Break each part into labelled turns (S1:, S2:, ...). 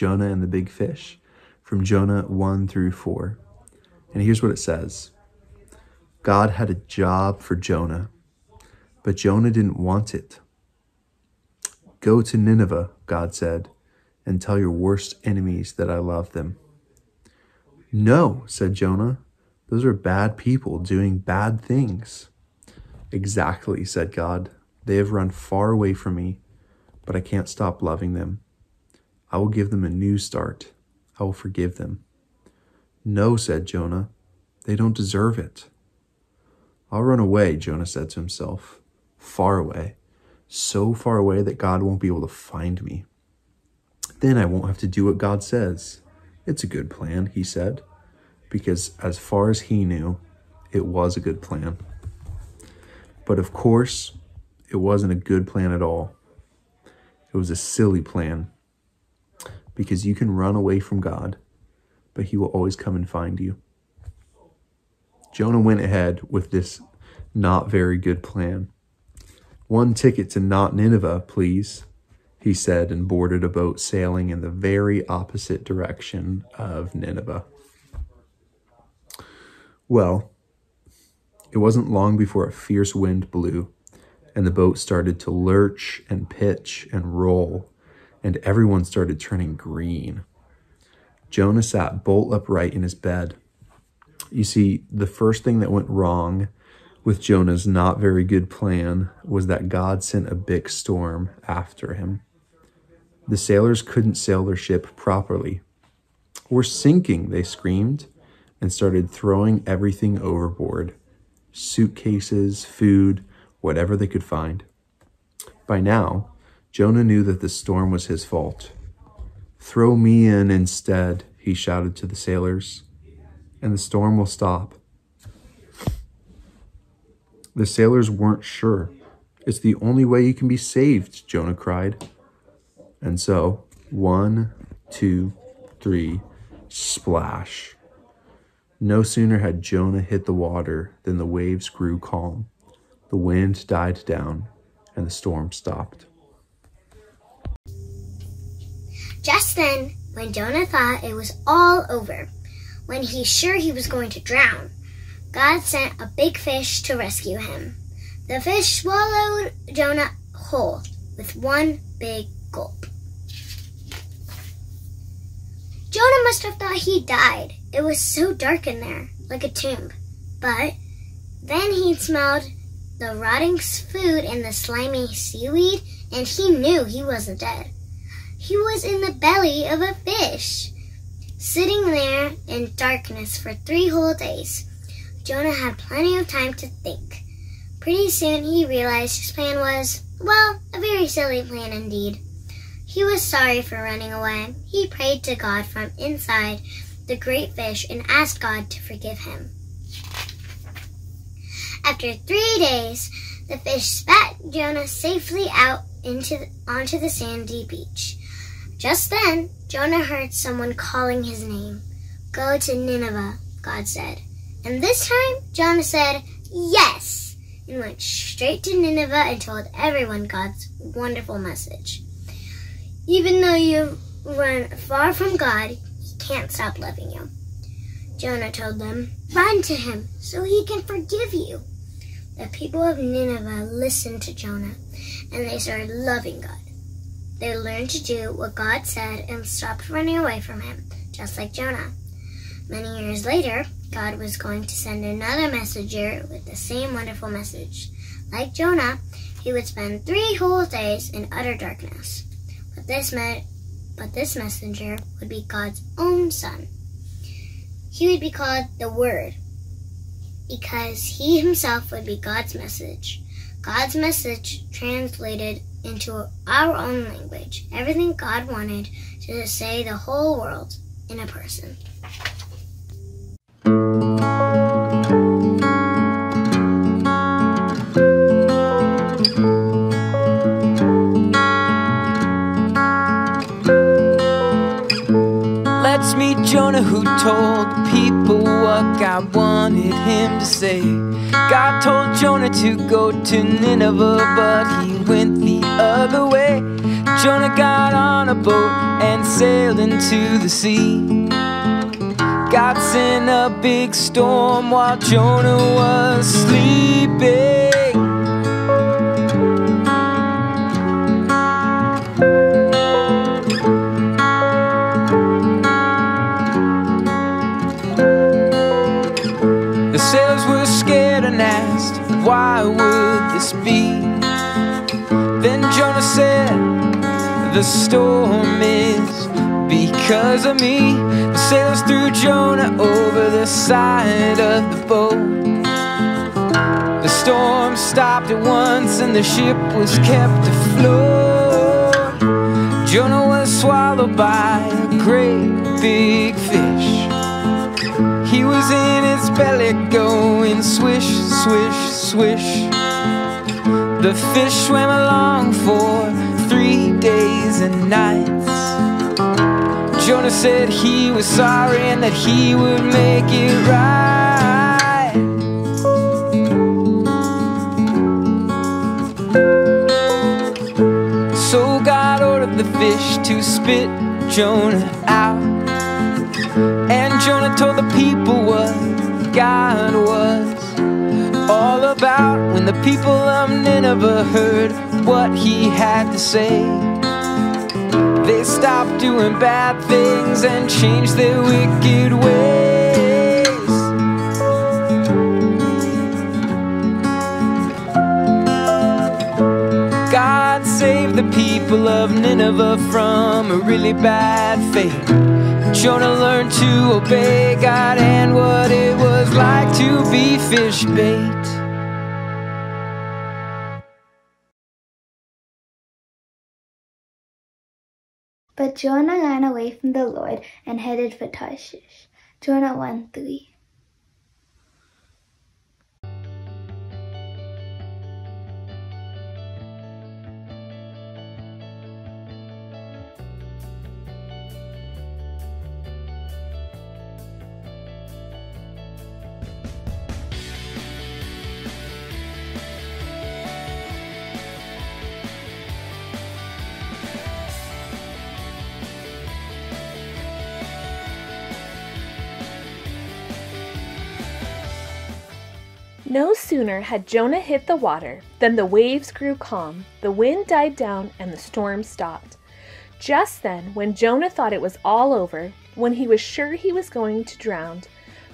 S1: Jonah and the big fish, from Jonah 1-4. And here's what it says. God had a job for Jonah, but Jonah didn't want it. Go to Nineveh, God said, and tell your worst enemies that I love them. No, said Jonah. Those are bad people doing bad things. Exactly, said God. They have run far away from me, but I can't stop loving them. I will give them a new start. I will forgive them. No, said Jonah. They don't deserve it. I'll run away, Jonah said to himself. Far away. So far away that God won't be able to find me. Then I won't have to do what God says. It's a good plan, he said, because as far as he knew, it was a good plan. But of course, it wasn't a good plan at all. It was a silly plan, because you can run away from God, but he will always come and find you. Jonah went ahead with this not very good plan. One ticket to not Nineveh, please, he said, and boarded a boat sailing in the very opposite direction of Nineveh. Well, it wasn't long before a fierce wind blew, and the boat started to lurch and pitch and roll, and everyone started turning green. Jonah sat bolt upright in his bed. You see, the first thing that went wrong with Jonah's not very good plan was that God sent a big storm after him. The sailors couldn't sail their ship properly. We're sinking, they screamed, and started throwing everything overboard. Suitcases, food, whatever they could find. By now, Jonah knew that the storm was his fault. Throw me in instead, he shouted to the sailors, and the storm will stop. The sailors weren't sure. It's the only way you can be saved, Jonah cried. And so, 1, 2, 3, splash. No sooner had Jonah hit the water than the waves grew calm. The wind died down, and the storm stopped.
S2: Just then, when Jonah thought it was all over, when he's sure he was going to drown, God sent a big fish to rescue him. The fish swallowed Jonah whole with one big gulp. Jonah must have thought he died. It was so dark in there, like a tomb. But then he smelled the rotting food and the slimy seaweed, and he knew he wasn't dead. He was in the belly of a fish, sitting there in darkness for 3 whole days. Jonah had plenty of time to think. Pretty soon he realized his plan was, well, a very silly plan indeed. He was sorry for running away. He prayed to God from inside the great fish and asked God to forgive him. After 3 days, the fish spat Jonah safely out onto the sandy beach. Just then, Jonah heard someone calling his name. Go to Nineveh, God said. And this time, Jonah said, yes, and went straight to Nineveh and told everyone God's wonderful message. Even though you run far from God, he can't stop loving you. Jonah told them, run to him so he can forgive you. The people of Nineveh listened to Jonah, and they started loving God. They learned to do what God said and stopped running away from him, just like Jonah. Many years later, God was going to send another messenger with the same wonderful message. Like Jonah, he would spend 3 whole days in utter darkness. But this messenger would be God's own son. He would be called the Word, because he himself would be God's message. God's message translated into our own language. Everything God wanted to say the whole world in a person.
S3: Let's meet Jonah, who told people what God wanted him to say. God told Jonah to go to Nineveh, but he went the other way. Jonah got on a boat and sailed into the sea. God sent a big storm while Jonah was sleeping. The sailors were scared and asked, why would this be? Then Jonah said, the storm is because of me. The sailors threw Jonah over the side of the boat. The storm stopped at once and the ship was kept afloat. Jonah was swallowed by a great big fish. He was in its belly going swish, swish, swish. The fish swam along for 3 days and nights. Jonah said he was sorry and that he would make it right. So God ordered the fish to spit Jonah out. And Jonah told the people what God was all about. When the people of Nineveh heard what he had to say, they stopped doing bad things and changed their wicked ways. God saved the people of Nineveh from a really bad fate. Jonah learned to obey God and what it was like to be fish bait.
S4: But Jonah ran away from the Lord and headed for Tarshish. Jonah 1:3.
S5: No sooner had Jonah hit the water than the waves grew calm, the wind died down, and the storm stopped. Just then, when Jonah thought it was all over, when he was sure he was going to drown,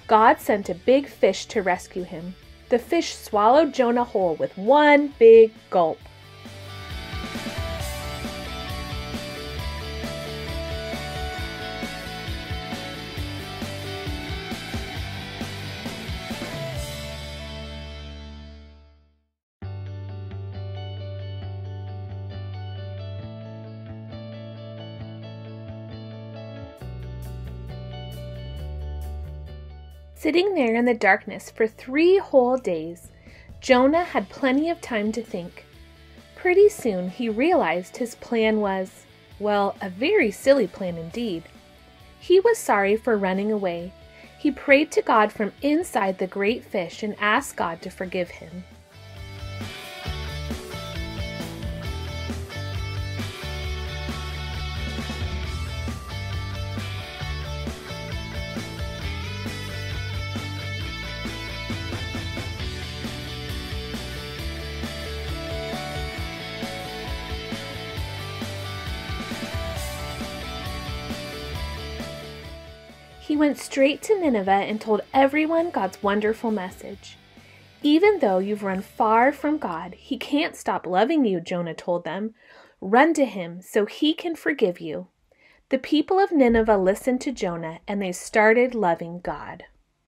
S5: God sent a big fish to rescue him. The fish swallowed Jonah whole with one big gulp. Sitting there in the darkness for 3 whole days, Jonah had plenty of time to think. Pretty soon he realized his plan was, well, a very silly plan indeed. He was sorry for running away. He prayed to God from inside the great fish and asked God to forgive him. He went straight to Nineveh and told everyone God's wonderful message. Even though you've run far from God, He can't stop loving you, Jonah told them. Run to Him so He can forgive you. The people of Nineveh listened to Jonah and they started loving God.